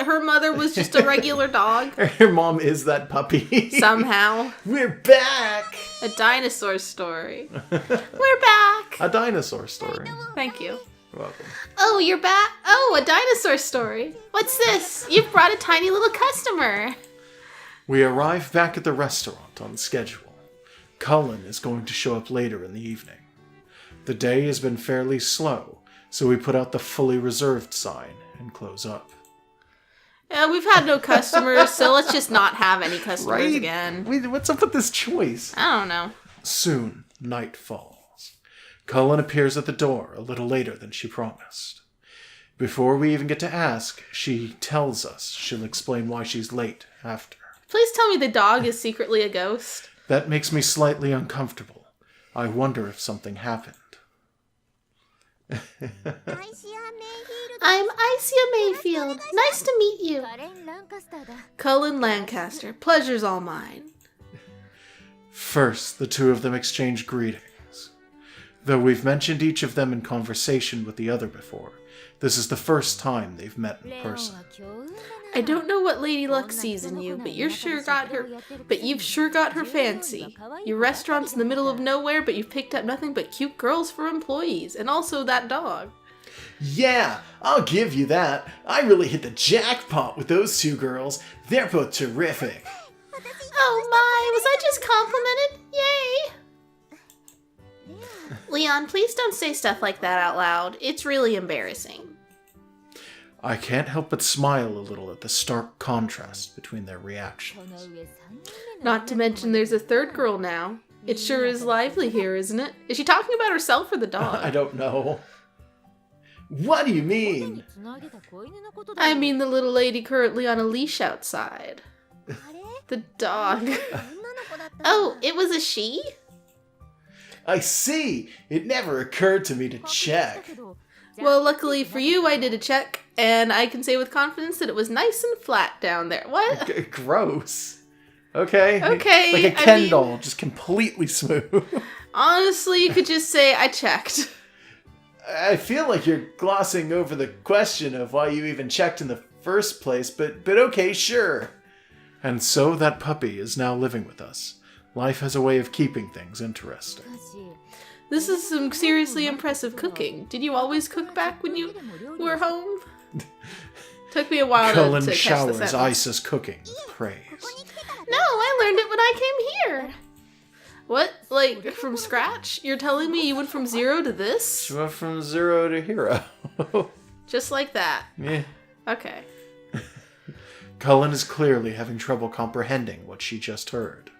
that her mother was just a regular dog? Her mom is that puppy. Somehow. We're back! A dinosaur story. We're back! A dinosaur story. Thank you. You're welcome. Oh, you're back? Oh, a dinosaur story. What's this? You've brought a tiny little customer. We arrive back at the restaurant on schedule. Cullen is going to show up later in the evening. The day has been fairly slow, so we put out the fully reserved sign and close up. Yeah, we've had no customers, so let's just not have any customers Right? again. What's up with this choice? I don't know. Soon, night falls. Cullen appears at the door a little later than she promised. Before we even get to ask, she tells us she'll explain why she's late after. Please tell me the dog is secretly a ghost. That makes me slightly uncomfortable. I wonder if something happened. I'm Isia Mayfield. Nice to meet you. Cullen Lancaster. Pleasure's all mine. First, the two of them exchange greetings. Though we've mentioned each of them in conversation with the other before, this is the first time they've met in person. I don't know what Lady Luck sees in you, but you've sure got her fancy. Your restaurant's in the middle of nowhere, but you've picked up nothing but cute girls for employees, and also that dog. Yeah, I'll give you that. I really hit the jackpot with those two girls. They're both terrific. Oh my, was I just complimented? Yay! Leon, please don't say stuff like that out loud. It's really embarrassing. I can't help but smile a little at the stark contrast between their reactions. Not to mention there's a third girl now. It sure is lively here, isn't it? Is she talking about herself or the dog? I don't know. What do you mean? I mean the little lady currently on a leash outside. The dog. Oh, it was a she? I see. It never occurred to me to check. Well, luckily for you, I did a check, and I can say with confidence that it was nice and flat down there. What? Gross. Okay. Okay, Like a Ken doll, just completely smooth. Honestly, you could just say, I checked. I feel like you're glossing over the question of why you even checked in the first place, but okay, sure. And so that puppy is now living with us. Life has a way of keeping things interesting. This is some seriously impressive cooking. Did you always cook back when you were home? Took me a while Cullen to catch the showers sentence. Isa's cooking with praise. No, I learned it when I came here. What? Like, from scratch? You're telling me you went from zero to this? She went from zero to hero. Just like that? Yeah. Okay. Cullen is clearly having trouble comprehending what she just heard.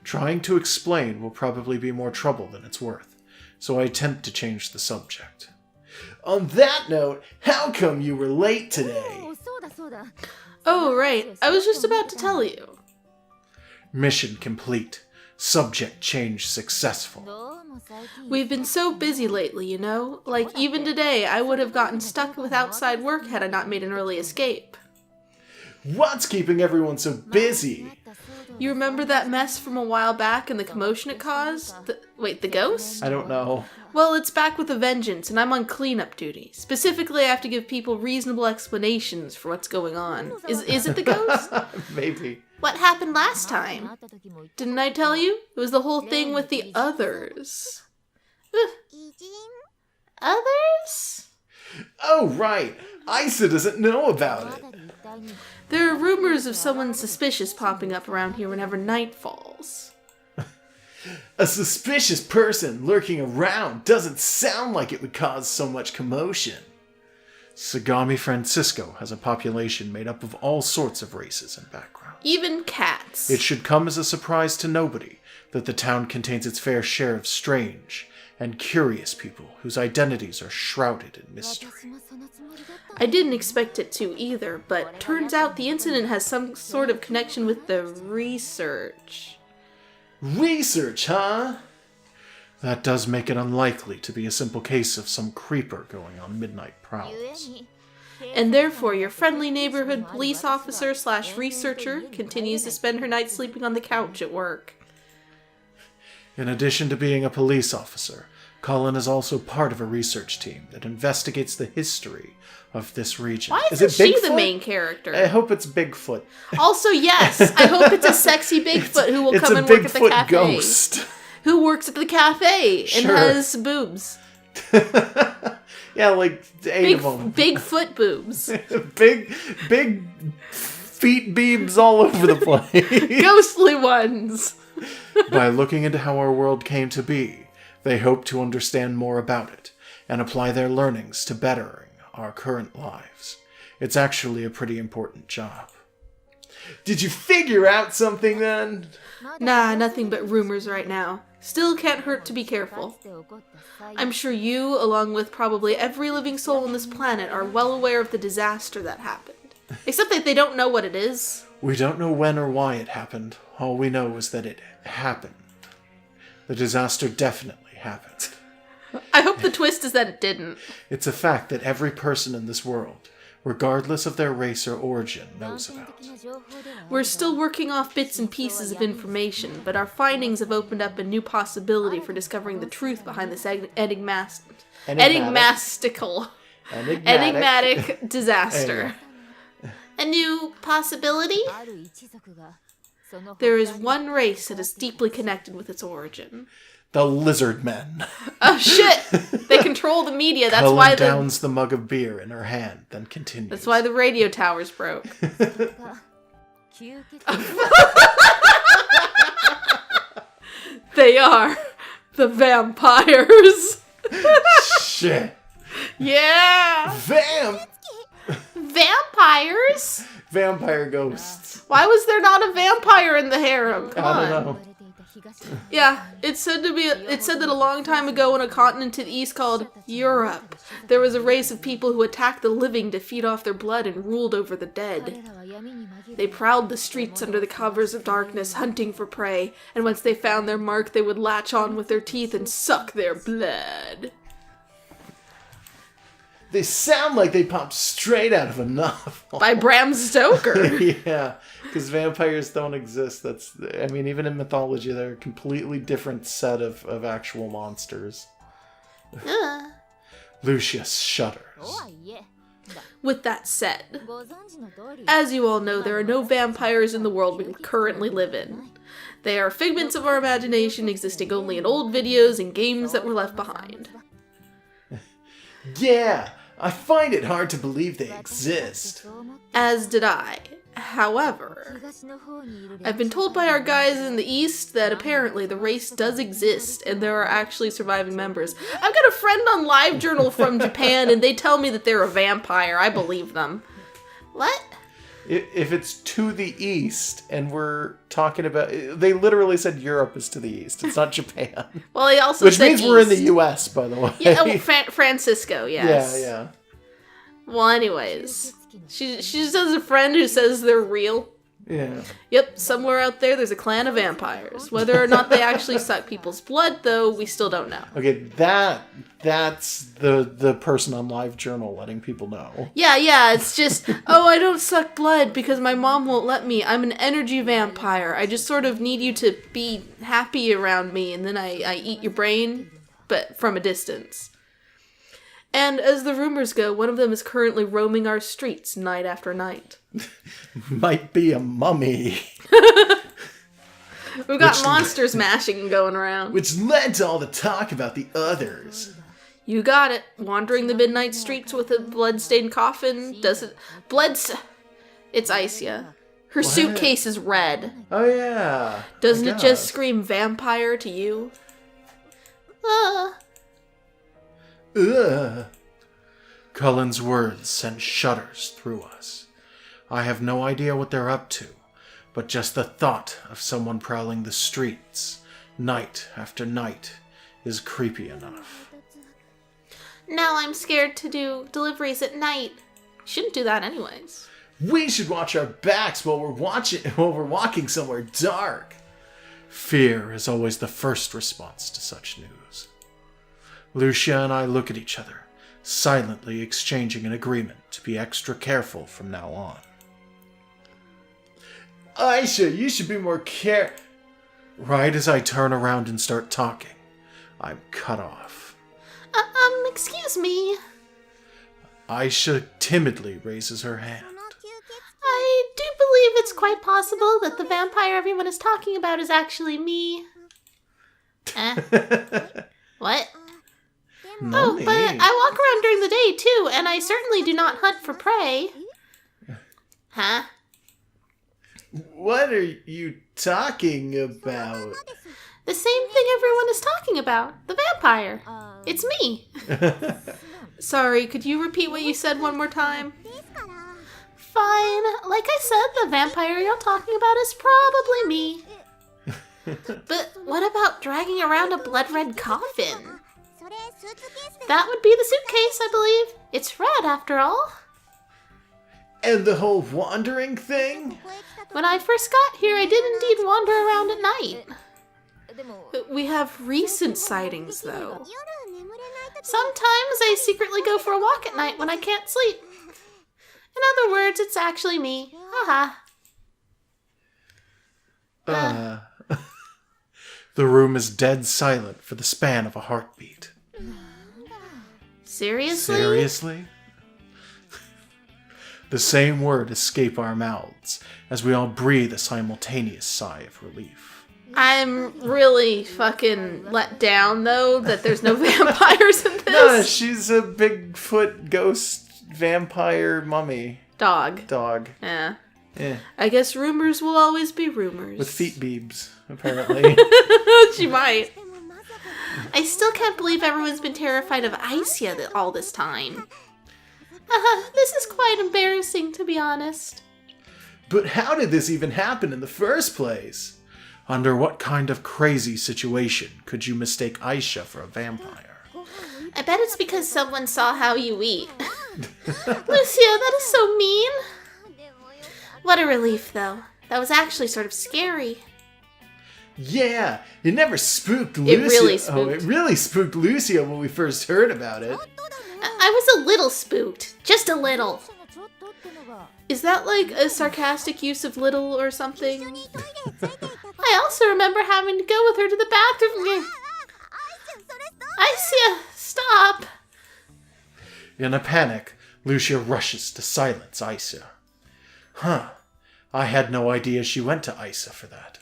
Trying to explain will probably be more trouble than it's worth, so I attempt to change the subject. On that note, how come you were late today? Oh, right. I was just about to tell you. Mission complete. Subject change successful. We've been so busy lately, you know? Like, even today, I would have gotten stuck with outside work had I not made an early escape. What's keeping everyone so busy? You remember that mess from a while back and the commotion it caused? The ghost? I don't know. Well, it's back with a vengeance, and I'm on cleanup duty. Specifically, I have to give people reasonable explanations for what's going on. Is it the ghost? Maybe. What happened last time? Didn't I tell you? It was the whole thing with the others. Ugh. Others? Oh, right. Isa doesn't know about it. There are rumors of someone suspicious popping up around here whenever night falls. A suspicious person lurking around doesn't sound like it would cause so much commotion. Sagami Francisco has a population made up of all sorts of races and backgrounds. Even cats. It should come as a surprise to nobody that the town contains its fair share of strange and curious people whose identities are shrouded in mystery. I didn't expect it to either, but turns out the incident has some sort of connection with the research. Research, huh? That does make it unlikely to be a simple case of some creeper going on midnight prowls. And therefore, your friendly neighborhood police officer / researcher continues to spend her night sleeping on the couch at work. In addition to being a police officer, Cullen is also part of a research team that investigates the history of this region. Why isn't she the main character? I hope it's Bigfoot. Also, yes, I hope it's a sexy Bigfoot who will come and work at the cafe. Ghost. Who works at the cafe and has boobs. Yeah, like 8 of them. Bigfoot boobs. big feet beams all over the place. Ghostly ones. By looking into how our world came to be, they hope to understand more about it and apply their learnings to bettering our current lives. It's actually a pretty important job. Did you figure out something then? Nah, nothing but rumors right now. Still can't hurt to be careful. I'm sure you, along with probably every living soul on this planet, are well aware of the disaster that happened. Except that they don't know what it is. We don't know when or why it happened. All we know is that it happened. The disaster definitely happened. I hope the twist is that it didn't. It's a fact that every person in this world, regardless of their race or origin, knows about. We're still working off bits and pieces of information, but our findings have opened up a new possibility for discovering the truth behind this enigmatic disaster. A new possibility? There is one race that is deeply connected with its origin. The lizard men. Oh shit! They control the media. That's Cullen why downs the mug of beer in her hand, then continues. That's why the radio towers broke. They are the vampires. Shit. Yeah. Vampires? Vampire ghosts. Why was there not a vampire in the harem? Come on. I don't know. Yeah, it's said that a long time ago on a continent to the east called Europe, there was a race of people who attacked the living to feed off their blood and ruled over the dead. They prowled the streets under the covers of darkness, hunting for prey, and once they found their mark, they would latch on with their teeth and suck their blood. They sound like they popped straight out of a novel. By Bram Stoker. Yeah, because vampires don't exist. Even in mythology, they're a completely different set of actual monsters. Lucius shudders. With that said, as you all know, there are no vampires in the world we currently live in. They are figments of our imagination, existing only in old videos and games that were left behind. Yeah, I find it hard to believe they exist. As did I. However, I've been told by our guys in the East that apparently the race does exist and there are actually surviving members. I've got a friend on LiveJournal from Japan and they tell me that they're a vampire. I believe them. What? If it's to the east, and we're talking about... They literally said Europe is to the east. It's not Japan. Well, they also Which said means east. we're in the U.S., by the way. Yeah, Francisco, yes. Yeah. Well, anyways, she just has a friend who says they're real. Yeah. Yep, somewhere out there there's a clan of vampires. Whether or not they actually suck people's blood, though, we still don't know. Okay, that's the person on LiveJournal letting people know. Yeah, it's just, oh, I don't suck blood because my mom won't let me. I'm an energy vampire. I just sort of need you to be happy around me, and then I eat your brain, but from a distance. And as the rumors go, one of them is currently roaming our streets night after night. Might be a mummy. We've got monsters mashing going around. Which led to all the talk about the others. You got it. Wandering the midnight streets with a blood-stained coffin. It's Isia. Her suitcase is red. Oh, yeah. Doesn't it just scream vampire to you? Ugh. Cullen's words sent shudders through us. I have no idea what they're up to, but just the thought of someone prowling the streets, night after night, is creepy enough. Now I'm scared to do deliveries at night. Shouldn't do that anyways. We should watch our backs while we're walking somewhere dark. Fear is always the first response to such news. Lucia and I look at each other, silently exchanging an agreement to be extra careful from now on. Aisha, you should be more Right as I turn around and start talking, I'm cut off. excuse me. Aisha timidly raises her hand. I do believe it's quite possible that the vampire everyone is talking about is actually me. What? Oh, but I walk around during the day, too, and I certainly do not hunt for prey. Huh? What are you talking about? The same thing everyone is talking about. The vampire. It's me. Sorry, could you repeat what you said one more time? Fine. Like I said, the vampire you're talking about is probably me. But what about dragging around a blood-red coffin? That would be the suitcase, I believe. It's red, after all. And the whole wandering thing? When I first got here, I did indeed wander around at night. We have recent sightings, though. Sometimes I secretly go for a walk at night when I can't sleep. In other words, it's actually me. Haha. The room is dead silent for the span of a heartbeat. Seriously? Seriously? The same word escape our mouths as we all breathe a simultaneous sigh of relief. I'm really fucking let down, though, that there's no vampires in this. No, she's a Bigfoot ghost vampire mummy. Dog. Yeah. I guess rumors will always be rumors. With feet beebs, apparently. She might. I still can't believe everyone's been terrified of Aisha all this time. This is quite embarrassing, to be honest. But how did this even happen in the first place? Under what kind of crazy situation could you mistake Aisha for a vampire? I bet it's because someone saw how you eat. Lucia, that is so mean. What a relief, though. That was actually sort of scary. Yeah, it never spooked Lucia. It really spooked. Oh, it really spooked Lucia when we first heard about it. I was a little spooked. Just a little. Is that like a sarcastic use of little or something? I also remember having to go with her to the bathroom. Aisha, stop. In a panic, Lucia rushes to silence Aisha. Huh. I had no idea she went to Aisha for that.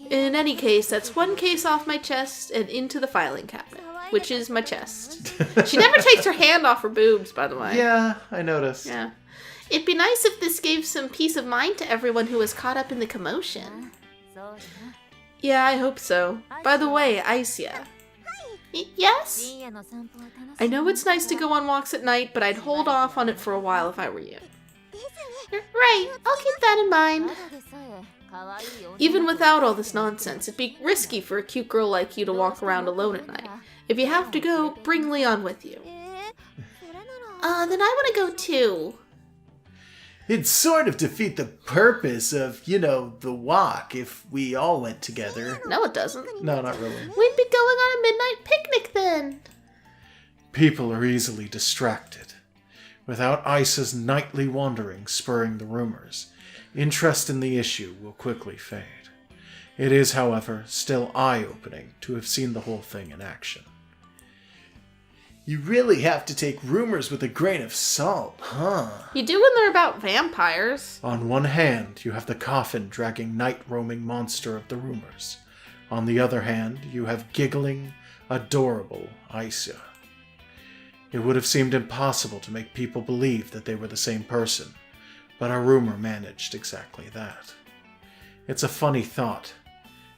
In any case, that's one case off my chest and into the filing cabinet, which is my chest. She never takes her hand off her boobs, by the way. Yeah, I noticed. Yeah. It'd be nice if this gave some peace of mind to everyone who was caught up in the commotion. Yeah, I hope so. By the way, Aisha. Yes? I know it's nice to go on walks at night, but I'd hold off on it for a while if I were you. Right, I'll keep that in mind. Even without all this nonsense, it'd be risky for a cute girl like you to walk around alone at night. If you have to go, bring Leon with you. Then I want to go too. It'd sort of defeat the purpose of, the walk if we all went together. No, it doesn't. No, not really. We'd be going on a midnight picnic then. People are easily distracted. Without Aisha's nightly wandering spurring the rumors, interest in the issue will quickly fade. It is, however, still eye-opening to have seen the whole thing in action. You really have to take rumors with a grain of salt, huh? You do when they're about vampires. On one hand, you have the coffin dragging night-roaming monster of the rumors. On the other hand, you have giggling, adorable Aisha. It would have seemed impossible to make people believe that they were the same person, but a rumor managed exactly that. It's a funny thought,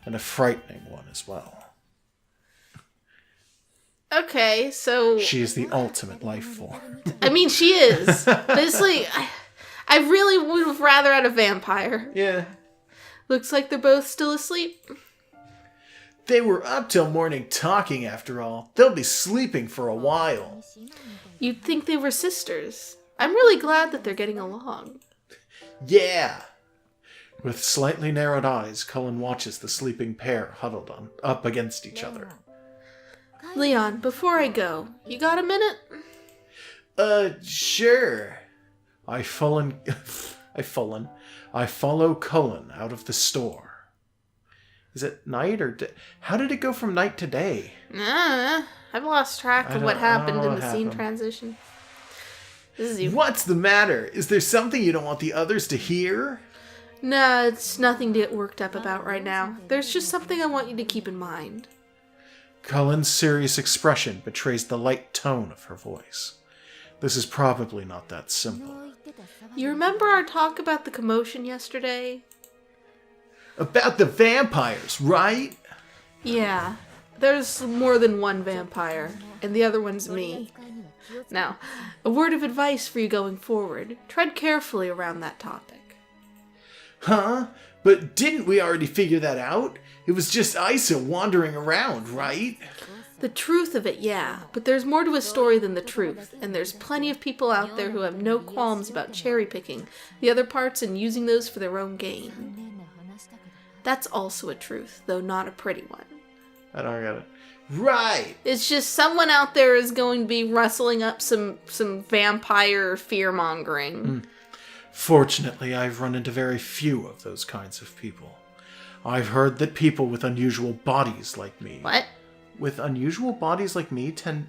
and a frightening one as well. Okay, so... She is the ultimate life form. I mean, she is. But it's like, I really would have rather had a vampire. Yeah. Looks like they're both still asleep. They were up till morning talking, after all. They'll be sleeping for a while. You'd think they were sisters. I'm really glad that they're getting along. Yeah! With slightly narrowed eyes, Cullen watches the sleeping pair huddled up against each other. Leon, before I go, you got a minute? Sure. I follow Cullen out of the store. Is it night or day? How did it go from night to day? I've lost track of what happened in the scene happened. transition. This is you. What's the matter? Is there something you don't want the others to hear? No, it's nothing to get worked up about right now. There's just something I want you to keep in mind. Cullen's serious expression betrays the light tone of her voice. This is probably not that simple. You remember our talk about the commotion yesterday? About the vampires, right? Yeah. There's more than one vampire, and the other one's me. Now, a word of advice for you going forward. Tread carefully around that topic. Huh? But didn't we already figure that out? It was just Isa wandering around, right? The truth of it, yeah, but there's more to a story than the truth, and there's plenty of people out there who have no qualms about cherry-picking the other parts and using those for their own gain. That's also a truth, though not a pretty one. I don't get it. Right! It's just someone out there is going to be rustling up some vampire fear-mongering. Fortunately, I've run into very few of those kinds of people. I've heard that people with unusual bodies like me... What? With unusual bodies like me tend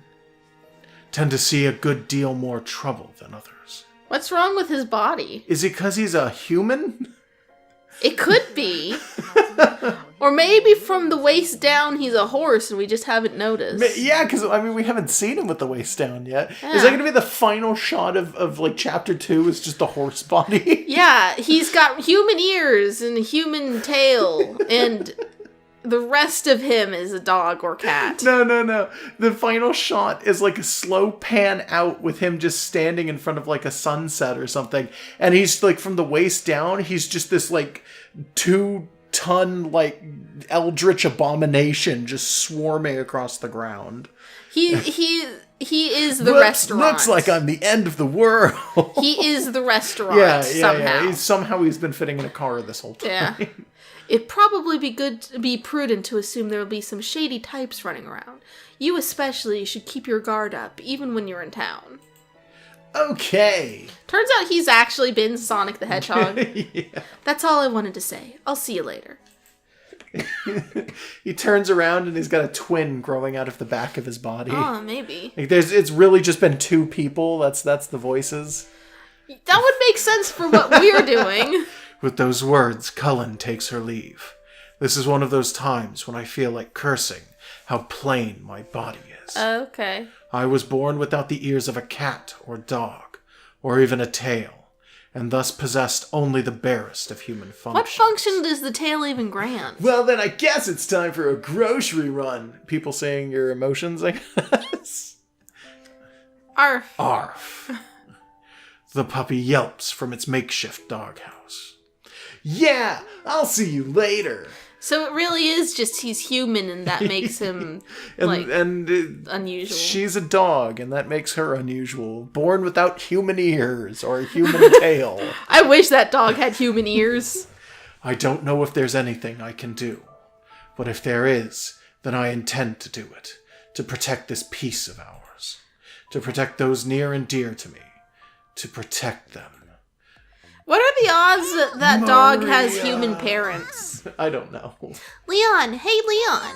to see a good deal more trouble than others. What's wrong with his body? Is it because he's a human? It could be. Or maybe from the waist down he's a horse and we just haven't noticed. Yeah, because, we haven't seen him with the waist down yet. Yeah. Is that going to be the final shot of chapter 2 is just a horse body? Yeah, he's got human ears and a human tail, and the rest of him is a dog or cat. No. The final shot is like a slow pan out with him just standing in front of like a sunset or something. And he's like from the waist down, he's just this like 2-ton like eldritch abomination just swarming across the ground. He is the restaurant. Looks like I'm the end of the world. He is the restaurant somehow. Yeah. Somehow he's been fitting in a car this whole time. Yeah. It'd probably be prudent to assume there will be some shady types running around. You especially should keep your guard up, even when you're in town. Okay. Turns out he's actually been Sonic the Hedgehog. Yeah. That's all I wanted to say. I'll see you later. He turns around and he's got a twin growing out of the back of his body. Oh, maybe. Like it's really just been 2 people. That's the voices. That would make sense for what we're doing. With those words, Cullen takes her leave. This is one of those times when I feel like cursing how plain my body is. Okay. I was born without the ears of a cat or dog, or even a tail, and thus possessed only the barest of human functions. What function does the tail even grant? Well, then I guess it's time for a grocery run. People saying your emotions, I guess. Arf. Arf. The puppy yelps from its makeshift doghouse. Yeah, I'll see you later. So it really is just he's human and that makes him, unusual. She's a dog and that makes her unusual. Born without human ears or a human tail. I wish that dog had human ears. I don't know if there's anything I can do. But if there is, then I intend to do it. To protect this peace of ours. To protect those near and dear to me. To protect them. What are the odds that dog has human parents? I don't know. Leon! Hey, Leon!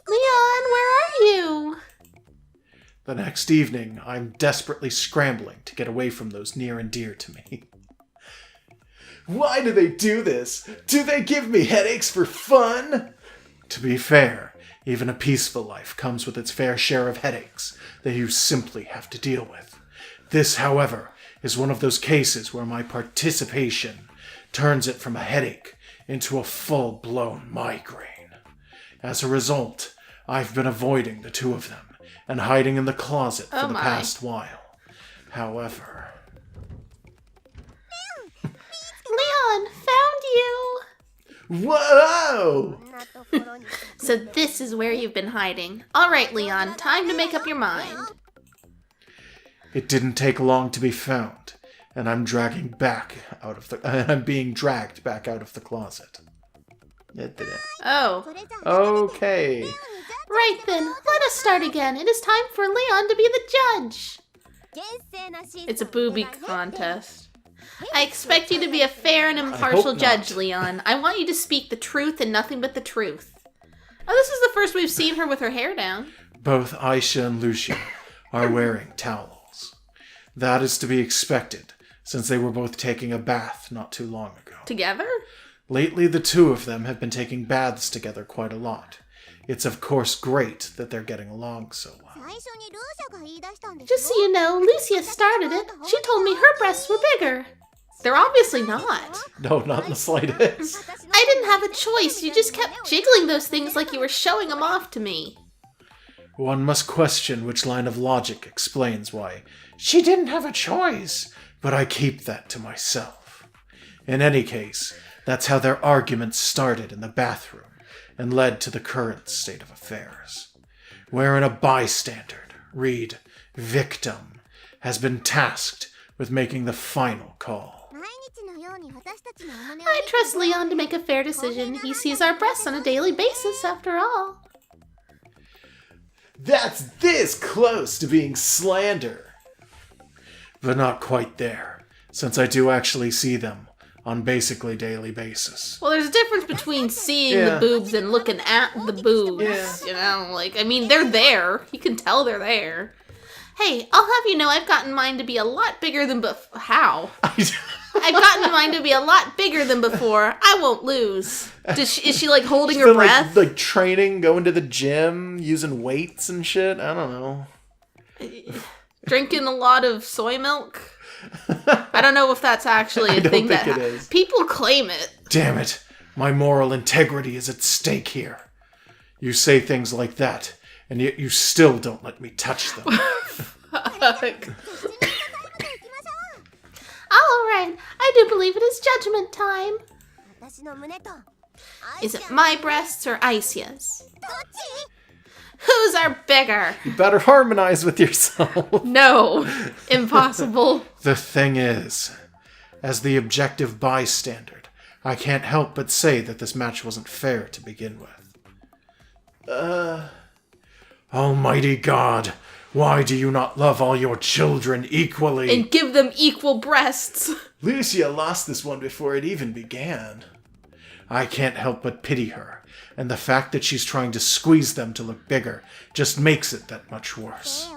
Leon, where are you? The next evening, I'm desperately scrambling to get away from those near and dear to me. Why do they do this? Do they give me headaches for fun? To be fair, even a peaceful life comes with its fair share of headaches that you simply have to deal with. This, however, is one of those cases where my participation turns it from a headache into a full-blown migraine. As a result, I've been avoiding the 2 of them and hiding in the closet for the past while. However... Leon, found you! Whoa! So this is where you've been hiding. All right, Leon, time to make up your mind. It didn't take long to be found, and I'm being dragged back out of the closet. Oh. Okay. Right then, let us start again. It is time for Leon to be the judge. It's a booby contest. I expect you to be a fair and impartial judge, Leon. I want you to speak the truth and nothing but the truth. Oh, this is the first we've seen her with her hair down. Both Aisha and Lucia are wearing towels. That is to be expected, since they were both taking a bath not too long ago. Together? Lately, the two of them have been taking baths together quite a lot. It's of course great that they're getting along so well. Just so you know, Lucia started it. She told me her breasts were bigger. They're obviously not. No, not in the slightest. I didn't have a choice. You just kept jiggling those things like you were showing them off to me. One must question which line of logic explains why she didn't have a choice, but I keep that to myself. In any case, that's how their arguments started in the bathroom and led to the current state of affairs, wherein a bystander, read victim, has been tasked with making the final call. I trust Leon to make a fair decision. He sees our breasts on a daily basis, after all. That's this close to being slander. But not quite there, since I do actually see them on basically daily basis. Well, there's a difference between seeing the boobs and looking at the boobs. Yeah. You know, I mean, they're there. You can tell they're there. Hey, I'll have you know I've gotten mine to be a lot bigger than How? I've gotten mine to be a lot bigger than before. I won't lose. Is she holding her breath? Like training, going to the gym, using weights and shit? I don't know. Drinking a lot of soy milk? I don't know if that's actually a thing that it is. People claim it. Damn it. My moral integrity is at stake here. You say things like that, and yet you still don't let me touch them. Fuck. Alright, I do believe it is judgment time. Is it my breasts or Aisha's? Whose are bigger? You better harmonize with yourself. No, impossible. The thing is, as the objective bystander, I can't help but say that this match wasn't fair to begin with. Almighty God, why do you not love all your children equally? And give them equal breasts. Lucia lost this one before it even began. I can't help but pity her, and the fact that she's trying to squeeze them to look bigger just makes it that much worse.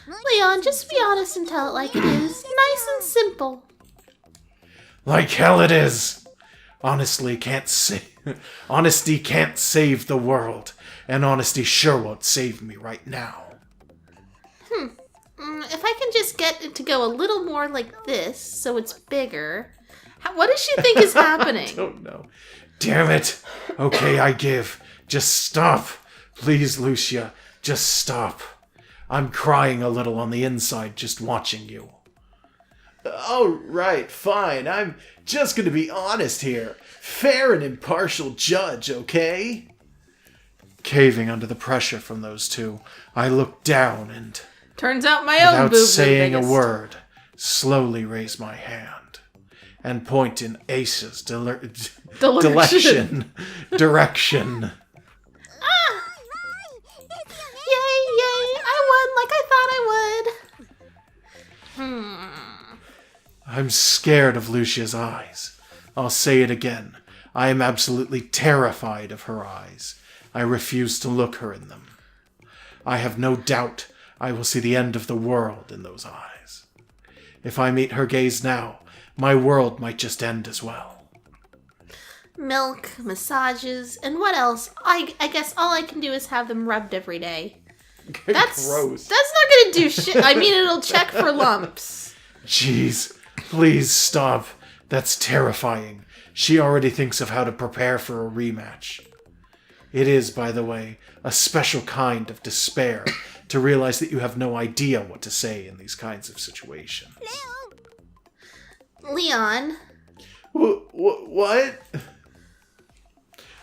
Leon, just be honest and tell it like it is. Nice and simple. Like hell it is. Honesty can't save the world, and honesty sure won't save me right now. If I can just get it to go a little more like this, so it's bigger. What does she think is happening? I don't know. Damn it. Okay, I give. Just stop. Please, Lucia, just stop. I'm crying a little on the inside just watching you. Oh, right, fine. I'm just gonna be honest here. Fair and impartial judge, okay? Caving under the pressure from those two, I look down and, Turns out my own without boobs are saying a biggest. word, slowly raise my hand and point in Ace's direction. Yay, yay, I won like I thought I would. I'm scared of Lucia's eyes. I'll say it again. I am absolutely terrified of her eyes. I refuse to look her in them. I have no doubt I will see the end of the world in those eyes. If I meet her gaze now, my world might just end as well. Milk, massages, and what else? I guess all I can do is have them rubbed every day. That's gross. That's not gonna do shit. I mean, it'll check for lumps. Jeez, please stop. That's terrifying. She already thinks of how to prepare for a rematch. It is, by the way, a special kind of despair to realize that you have no idea what to say in these kinds of situations. Leon. What?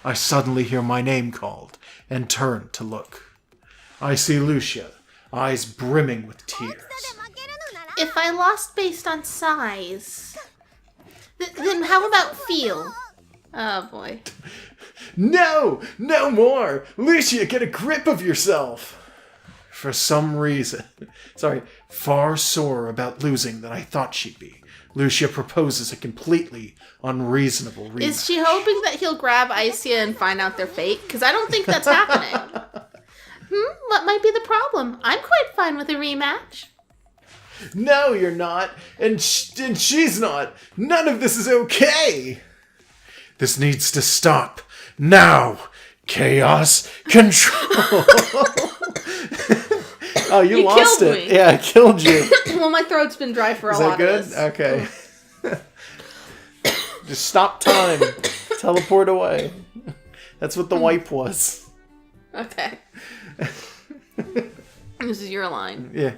I suddenly hear my name called and turn to look. I see Lucia, eyes brimming with tears. If I lost based on size, then how about feel? Oh boy. No! No more! Lucia, get a grip of yourself! For some reason, far sorer about losing than I thought she'd be, Lucia proposes a completely unreasonable rematch. Is she hoping that he'll grab Aisha and find out they're fake? Because I don't think that's happening. What might be the problem? I'm quite fine with a rematch. No, you're not. And she's not. None of this is okay. This needs to stop. Now. Chaos control. Oh, you lost killed it. me. Yeah, I killed you. Well, my throat's been dry for a Is lot that of good? this. Okay. Just stop time. Teleport away. That's what the wipe was. Okay. This is your line. Yeah.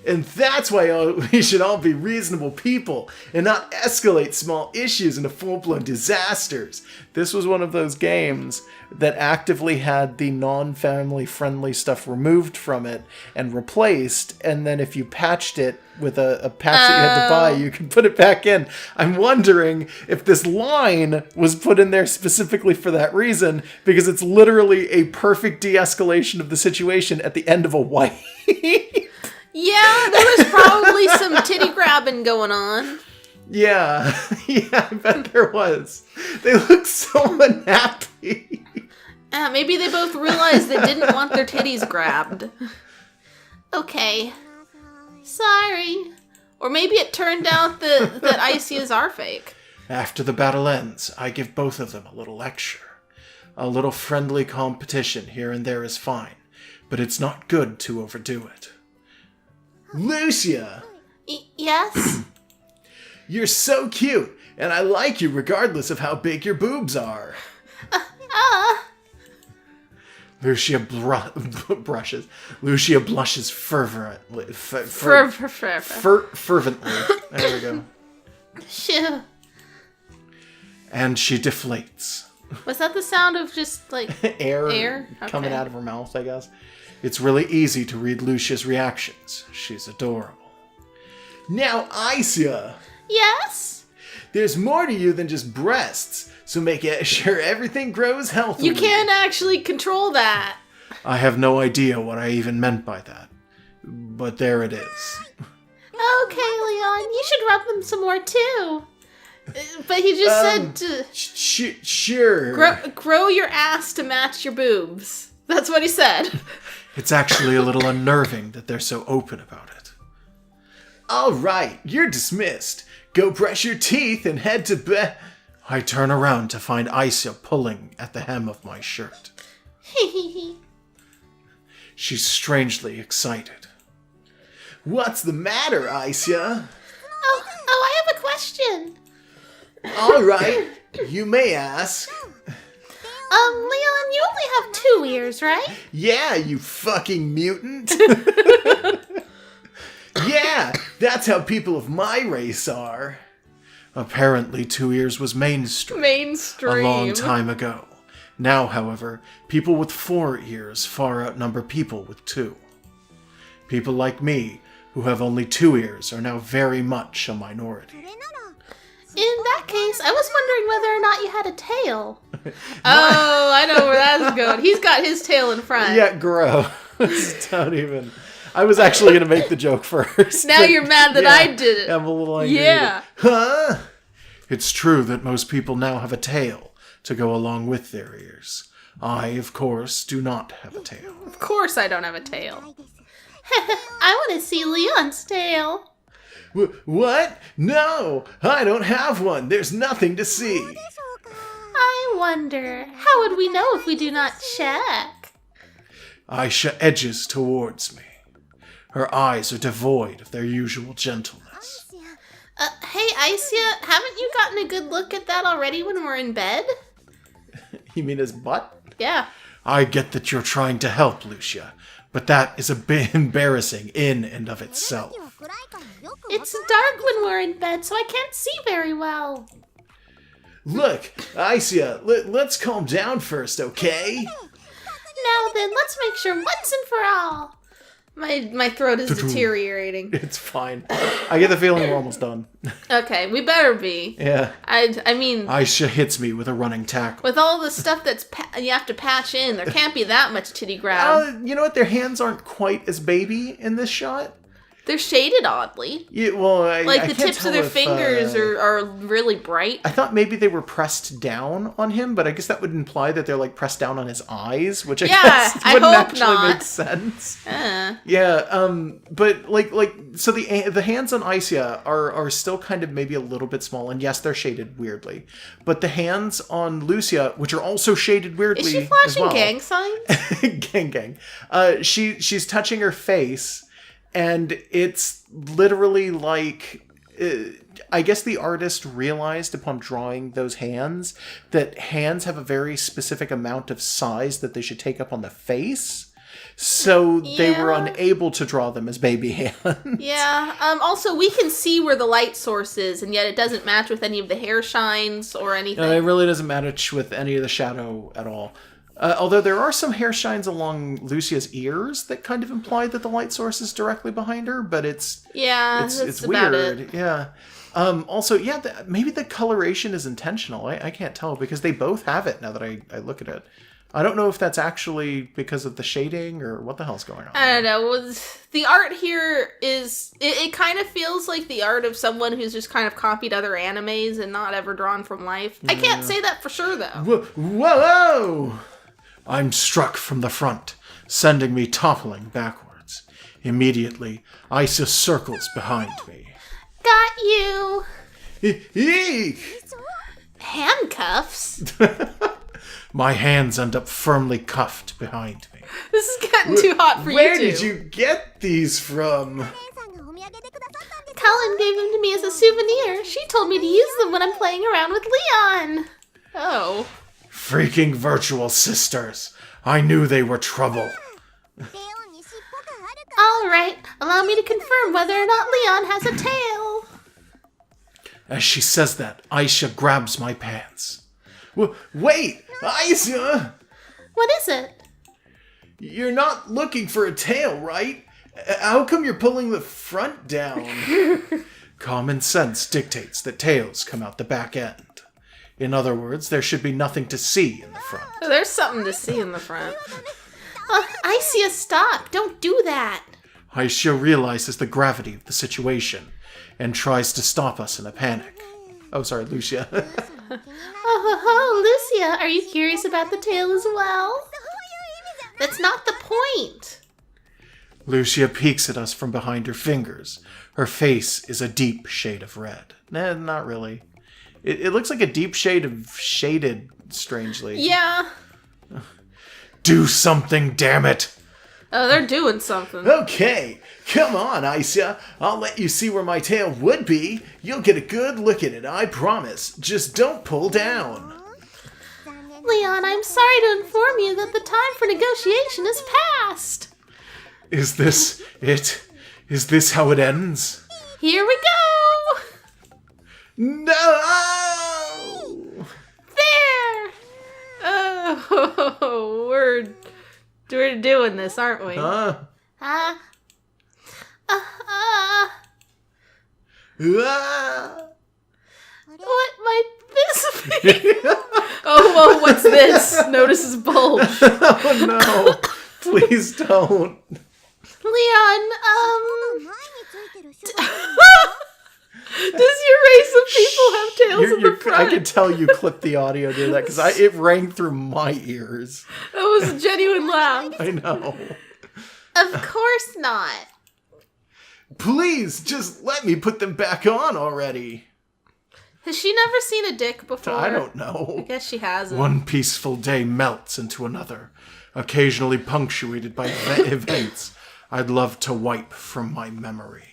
And that's why we should all be reasonable people and not escalate small issues into full-blown disasters. This was one of those games that actively had the non-family friendly stuff removed from it and replaced, and then if you patched it with a patch that you had to buy, you could put it back in. I'm wondering if this line was put in there specifically for that reason, because it's literally a perfect de-escalation of the situation at the end of a wipe. Yeah, there was probably some titty grabbing going on. Yeah, I bet there was. They look so unhappy. Maybe they both realized they didn't want their titties grabbed. Okay. Sorry. Or maybe it turned out that Isia's are fake. After the battle ends, I give both of them a little lecture. A little friendly competition here and there is fine, but it's not good to overdo it. Lucia! Yes? You're so cute, and I like you regardless of how big your boobs are. Lucia blushes. Lucia blushes fervently. Fervently. There we go. Shoo. And she deflates. Was that the sound of just, like, air coming out of her mouth, I guess? It's really easy to read Lucia's reactions. She's adorable. Now, Isia! Yes? There's more to you than just breasts, so make sure everything grows healthily. You can't actually control that. I have no idea what I even meant by that. But there it is. Okay, Leon, you should rub them some more, too. But he just said to... Sure. Grow your ass to match your boobs. That's what he said. It's actually a little unnerving that they're so open about it. All right, you're dismissed. Go brush your teeth and head to bed. I turn around to find Isia pulling at the hem of my shirt. She's strangely excited. What's the matter, Isia? Oh, I have a question. All right, you may ask. Leon, you only have 2 ears, right? Yeah, you fucking mutant. Yeah, that's how people of my race are. Apparently 2 ears was mainstream. Mainstream. A long time ago. Now, however, people with 4 ears far outnumber people with 2. People like me, who have only 2 ears, are now very much a minority. In that case, I was wondering whether or not you had a tail. Oh, I know where that's going. He's got his tail in front. Yeah, gross. Don't even... I was actually going to make the joke first. Now you're mad that I did it. I'm a little angry. Yeah. Huh? It's true that most people now have a tail to go along with their ears. I, of course, do not have a tail. Of course I don't have a tail. I want to see Leon's tail. What? No, I don't have one. There's nothing to see. I wonder, how would we know if we do not check? Aisha edges towards me. Her eyes are devoid of their usual gentleness. Hey, Isia, haven't you gotten a good look at that already when we're in bed? You mean his butt? Yeah. I get that you're trying to help, Lucia, but that is a bit embarrassing in and of itself. It's dark when we're in bed, so I can't see very well. Look, Isia, let's calm down first, okay? Now then, let's make sure once and for all. My throat is deteriorating. It's fine. I get the feeling we're almost done. Okay, we better be. Yeah. I mean... Aisha hits me with a running tackle. With all the stuff that's you have to patch in, there can't be that much titty grab. You know what? Their hands aren't quite as baby in this shot. They're shaded oddly. Yeah, well, like I the can't tips tell of their if, fingers are really bright. I thought maybe they were pressed down on him, but I guess that would imply that they're like pressed down on his eyes, which I guess I wouldn't hope actually not. make sense. Uh. Yeah, but like so the hands on Isia are still kind of maybe a little bit small, and yes, they're shaded weirdly. But the hands on Lucia, which are also shaded weirdly, Is she flashing as well. gang signs? gang. She's touching her face, and it's literally like. I guess the artist realized upon drawing those hands that hands have a very specific amount of size that they should take up on the face. So they were unable to draw them as baby hands. Yeah. Also, we can see where the light source is, and yet it doesn't match with any of the hair shines or anything. No, it really doesn't match with any of the shadow at all. Although there are some hair shines along Lucia's ears that kind of imply that the light source is directly behind her, but it's weird. Yeah. Also, maybe the coloration is intentional. I can't tell because they both have it now that I look at it. I don't know if that's actually because of the shading or what the hell's going on. I don't know. The art here is... It kind of feels like the art of someone who's just kind of copied other animes and not ever drawn from life. Yeah. I can't say that for sure, though. Whoa! I'm struck from the front, sending me toppling backwards. Immediately, Isia circles behind me. Got you! Eek! Handcuffs? My hands end up firmly cuffed behind me. This is getting too hot for you two. Where did you get these from? Cullen gave them to me as a souvenir. She told me to use them when I'm playing around with Leon. Oh. Freaking virtual sisters. I knew they were trouble. Alright, allow me to confirm whether or not Leon has a tail. As she says that, Isia grabs my pants. Wait! Isia! What is it? You're not looking for a tail, right? How come you're pulling the front down? Common sense dictates that tails come out the back end. In other words, there should be nothing to see in the front. Oh, there's something to see in the front. Isia, stop! Don't do that! Isia realizes the gravity of the situation and tries to stop us in a panic. Oh, sorry, Lucia. Lucia, are you curious about the tail as well? That's not the point. Lucia peeks at us from behind her fingers. Her face is a deep shade of red. Nah, not really. It looks like a deep shade of shaded, strangely. Yeah. Do something, damn it! Oh, they're doing something. Okay, come on, Isia. I'll let you see where my tail would be. You'll get a good look at it, I promise. Just don't pull down. Leon, I'm sorry to inform you that the time for negotiation is past. Is this it? Is this how it ends? Here we go! No! There! Oh, we're doing this, aren't we? What might this be? Oh, what's this? Notices bulge. Oh no! Please don't. Leon, does your race of people have tails in the front? I can tell you clipped the audio to that because it rang through my ears. That was a genuine laugh. I know. Of course not. Please, just let me put them back on already. Has she never seen a dick before? I don't know. I guess she hasn't. One peaceful day melts into another, occasionally punctuated by events I'd love to wipe from my memory.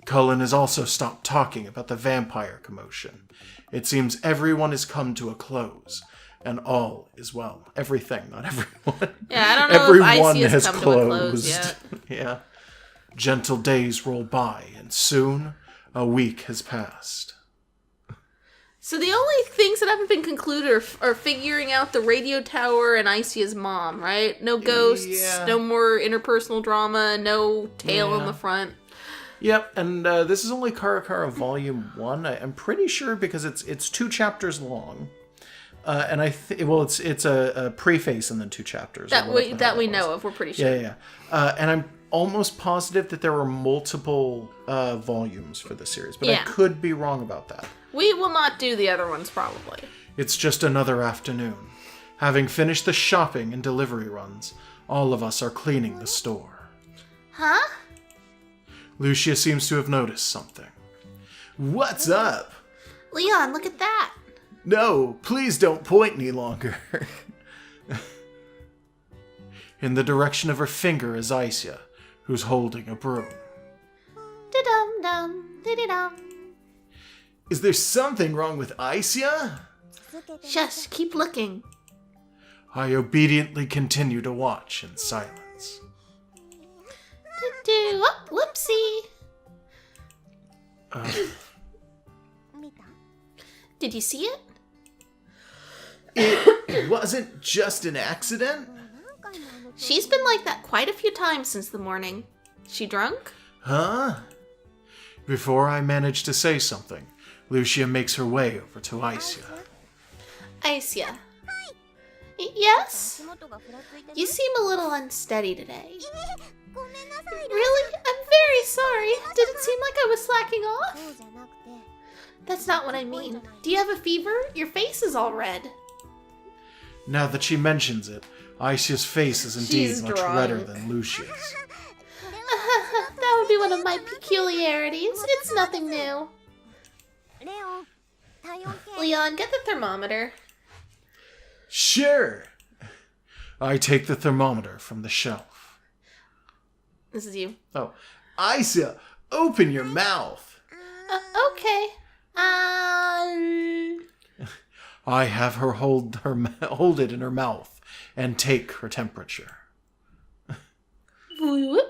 Cullen has also stopped talking about the vampire commotion. It seems everyone has come to a close, and all is well. Everything, not everyone. Yeah, I don't know Everyone if has come closed. to a close yet. Yeah. Gentle days roll by, and soon a week has passed. So the only things that haven't been concluded are figuring out the radio tower and Isia's mom, right? No ghosts, no more interpersonal drama, no tail in the front. Yep, and this is only Karakara Volume 1. I'm pretty sure because it's 2 chapters long. And it's a preface and then 2 chapters. That we know of, we're pretty sure. Yeah. And I'm almost positive that there were multiple volumes for the series, but Yeah. I could be wrong about that. We will not do the other ones, probably. It's just another afternoon. Having finished the shopping and delivery runs, all of us are cleaning the store. Huh? Lucia seems to have noticed something. What's up? Leon, look at that. No, please don't point any longer. In the direction of her finger is Isia, who's holding a broom. Da-dum-dum, diddy-dum. Is there something wrong with Isia? Shush, keep looking. I obediently continue to watch in silence. Do-do, oh, whoopsie. Did you see it? It wasn't just an accident? She's been like that quite a few times since the morning. She drunk? Huh? Before I manage to say something, Lucia makes her way over to Isia. Isia. Yes? You seem a little unsteady today. Really? I'm very sorry. Did it seem like I was slacking off? That's not what I mean. Do you have a fever? Your face is all red. Now that she mentions it, Isia's face is indeed She's much drunk. redder than Lucia's. That would be one of my peculiarities. It's nothing new. Leon, get the thermometer. Sure! I take the thermometer from the shelf. This is you. Oh, Isia, open your mouth! Okay. I have her hold it in her mouth and take her temperature. Whoop.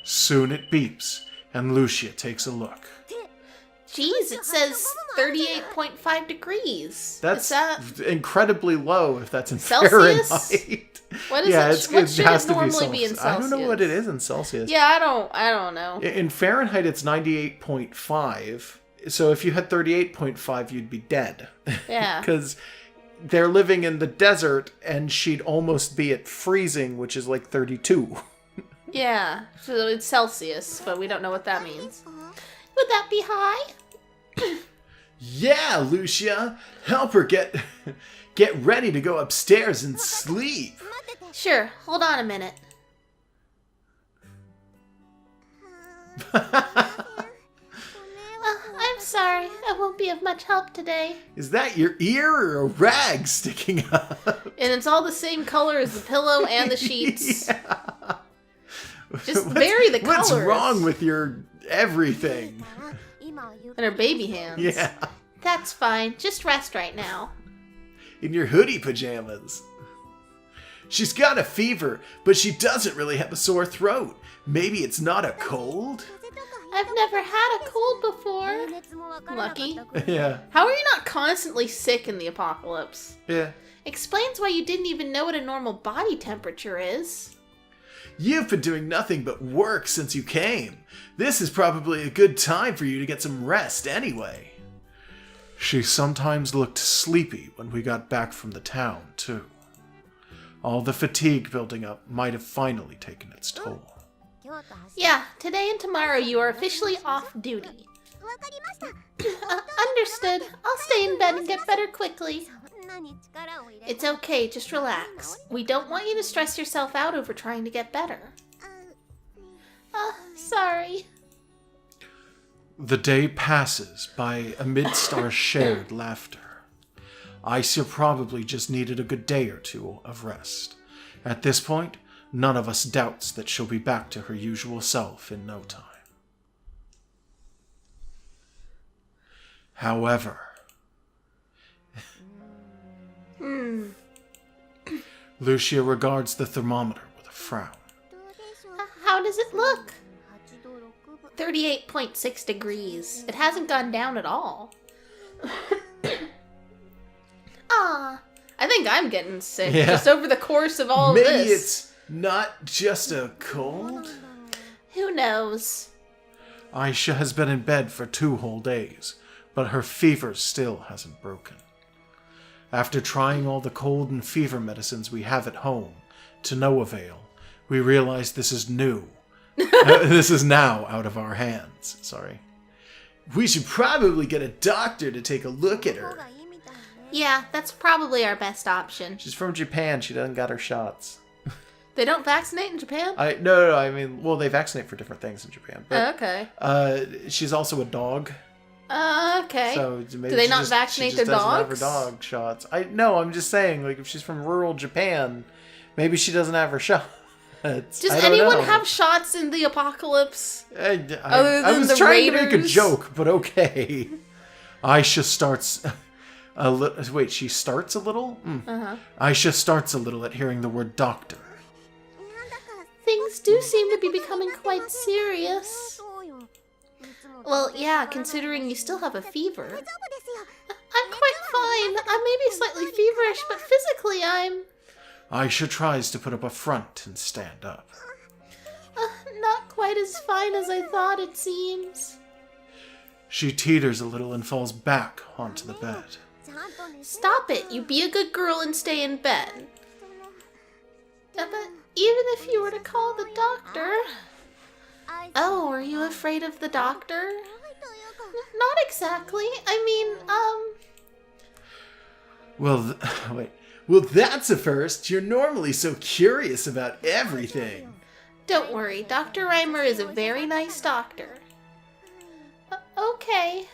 Soon it beeps, and Lucia takes a look. Jeez, it says 38.5 degrees. That's Is that incredibly low if that's in Celsius? Fahrenheit. What is Yeah, it? What should it normally be in Celsius. I don't know what it Celsius? is in Celsius. Yeah, I don't know. In Fahrenheit, it's 98.5. So if you had 38.5, you'd be dead. Yeah. Because they're living in the desert, and she'd almost be at freezing, which is like 32. Yeah. So it's Celsius, but we don't know what that means. Would that be high? Yeah, Lucia, help her get ready to go upstairs and sleep. Sure. Hold on a minute. I'm sorry. I won't be of much help today. Is that your ear or a rag sticking up? And it's all the same color as the pillow and the sheets. Yeah. Just vary the colors. What's wrong with your everything? And her baby hands. Yeah. That's fine. Just rest right now. In your hoodie pajamas. She's got a fever, but she doesn't really have a sore throat. Maybe it's not a cold? I've never had a cold before. Lucky. Yeah. How are you not constantly sick in the apocalypse? Yeah. Explains why you didn't even know what a normal body temperature is. You've been doing nothing but work since you came. This is probably a good time for you to get some rest anyway. She sometimes looked sleepy when we got back from the town, too. All the fatigue building up might have finally taken its toll. Yeah, today and tomorrow you are officially off duty. Understood. I'll stay in bed and get better quickly. It's okay, just relax. We don't want you to stress yourself out over trying to get better. Sorry. The day passes by amidst our shared laughter. Isia probably just needed a good day or two of rest. At this point, none of us doubts that she'll be back to her usual self in no time. However, Lucia regards the thermometer with a frown. How does it look? 38.6 degrees. It hasn't gone down at all. I think I'm getting sick just over the course of all Maybe this. it's not just a cold? Who knows? Aisha has been in bed for 2 whole days, but her fever still hasn't broken. After trying all the cold and fever medicines we have at home, to no avail, We realize this is new. This is now out of our hands. Sorry. We should probably get a doctor to take a look at her. Yeah, that's probably our best option. She's from Japan. She doesn't got her shots. They don't vaccinate in Japan? No. I mean, well, they vaccinate for different things in Japan. But, okay. She's also a dog. Okay. So do they not vaccinate their dogs? She just doesn't have her dog shots. I'm just saying, like, if she's from rural Japan, maybe she doesn't have her shots. Does anyone have shots in the apocalypse? I was trying to make a joke, but okay. Aisha starts a little. Wait, she starts a little? Aisha starts a little at hearing the word doctor. Things do seem to be becoming quite serious. Well, yeah, considering you still have a fever. I'm quite fine. I may be slightly feverish, but physically I'm... Aisha tries to put up a front and stand up. Not quite as fine as I thought, it seems. She teeters a little and falls back onto the bed. Stop it. You be a good girl and stay in bed. But even if you were to call the doctor... Oh, are you afraid of the doctor? Not exactly. I mean, Well, wait. Well, that's a first. You're normally so curious about everything. Don't worry. Dr. Reimer is a very nice doctor. Okay.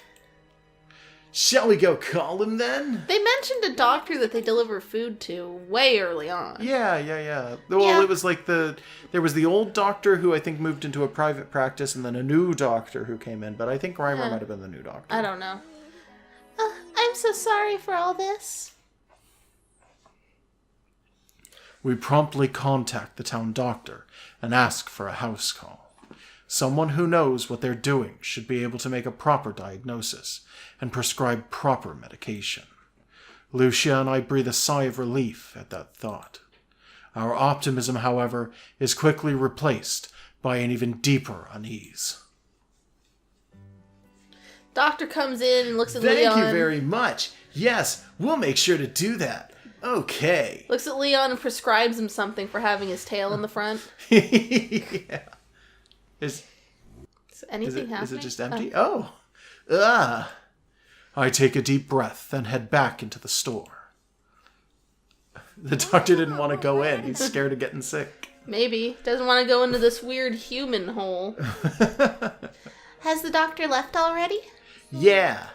Shall we go call him then? They mentioned a doctor that they deliver food to way early on. Yeah. Well, it was like there was the old doctor who I think moved into a private practice, and then a new doctor who came in, but I think Reimer might have been the new doctor. I don't know. I'm so sorry for all this. We promptly contact the town doctor and ask for a house call. Someone who knows what they're doing should be able to make a proper diagnosis and prescribe proper medication. Lucia and I breathe a sigh of relief at that thought. Our optimism, however, is quickly replaced by an even deeper unease. Doctor comes in and looks at Leon. Thank you very much. Yes, we'll make sure to do that. Okay. Looks at Leon and prescribes him something for having his tail in the front. Yeah. Is anything happening? Is it just empty? Oh. I take a deep breath and head back into the store. The doctor didn't want to go in. He's scared of getting sick. Maybe. Doesn't want to go into this weird human hole. Has the doctor left already? Yeah.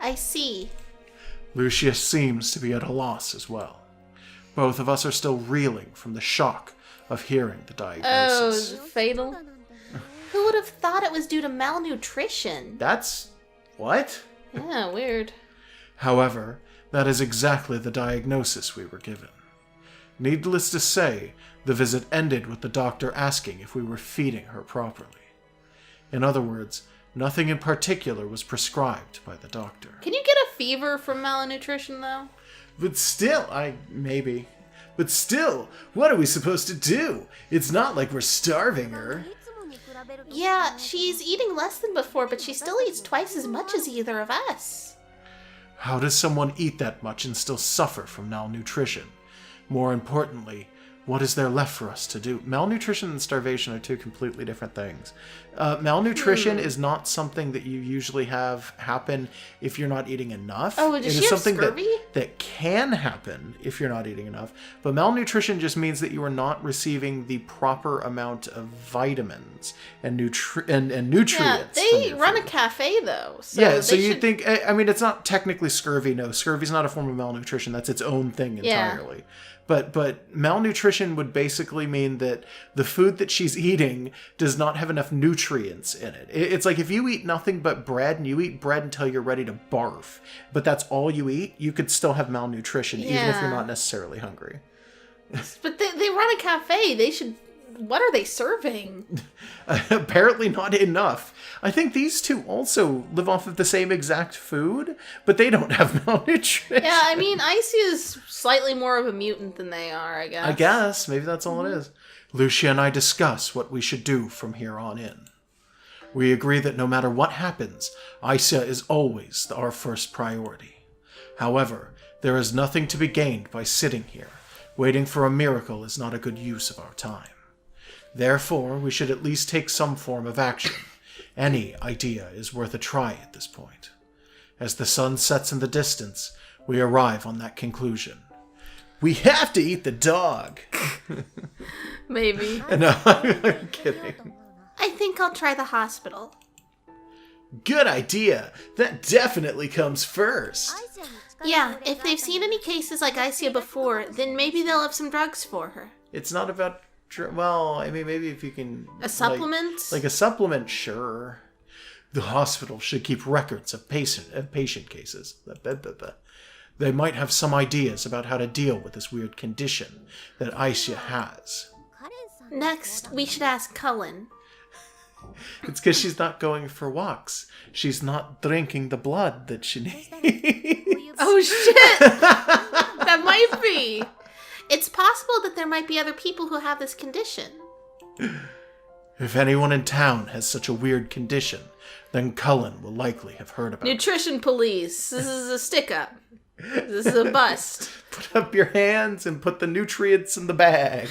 I see. Lucia seems to be at a loss as well. Both of us are still reeling from the shock of hearing the diagnosis. Oh, is it fatal? Who would have thought it was due to malnutrition? That's... what? Yeah, weird. However, that is exactly the diagnosis we were given. Needless to say, the visit ended with the doctor asking if we were feeding her properly. In other words, nothing in particular was prescribed by the doctor. Can you get a fever from malnutrition, though? But still, maybe. But still, what are we supposed to do? It's not like we're starving her. Yeah, she's eating less than before, but she still eats twice as much as either of us. How does someone eat that much and still suffer from malnutrition? More importantly, what is there left for us to do? Malnutrition and starvation are two completely different things. Malnutrition is not something that you usually have happen if you're not eating enough. Oh, does she have scurvy? That can happen if you're not eating enough. But malnutrition just means that you are not receiving the proper amount of vitamins and nutrients. Yeah, they run a cafe, though. So you'd think... I mean, it's not technically scurvy. No, scurvy's not a form of malnutrition. That's its own thing entirely. Yeah. But malnutrition would basically mean that the food that she's eating does not have enough nutrients in it. It's like if you eat nothing but bread and you eat bread until you're ready to barf, but that's all you eat, you could still have malnutrition even if you're not necessarily hungry. But they run a cafe. They should... What are they serving? Apparently not enough. I think these two also live off of the same exact food, but they don't have malnutrition. Yeah, I mean, Icy is slightly more of a mutant than they are, I guess. I guess. Maybe that's all it is. Lucia and I discuss what we should do from here on in. We agree that no matter what happens, Isa is always our first priority. However, there is nothing to be gained by sitting here. Waiting for a miracle is not a good use of our time. Therefore, we should at least take some form of action. Any idea is worth a try at this point. As the sun sets in the distance, we arrive on that conclusion. We have to eat the dog! Maybe. No, I'm kidding. I think I'll try the hospital. Good idea! That definitely comes first! Yeah, if they've seen any cases like Isia before, then maybe they'll have some drugs for her. It's not about... Well, I mean, maybe if you can... A supplement? Like a supplement, sure. The hospital should keep records of patient cases. They might have some ideas about how to deal with this weird condition that Isia has. Next, we should ask Cullen. It's because she's not going for walks. She's not drinking the blood that she needs. Oh shit! That might be. It's possible that there might be other people who have this condition. If anyone in town has such a weird condition, then Cullen will likely have heard about it. Nutrition police. This is a stick-up. This is a bust. Put up your hands and put the nutrients in the bag.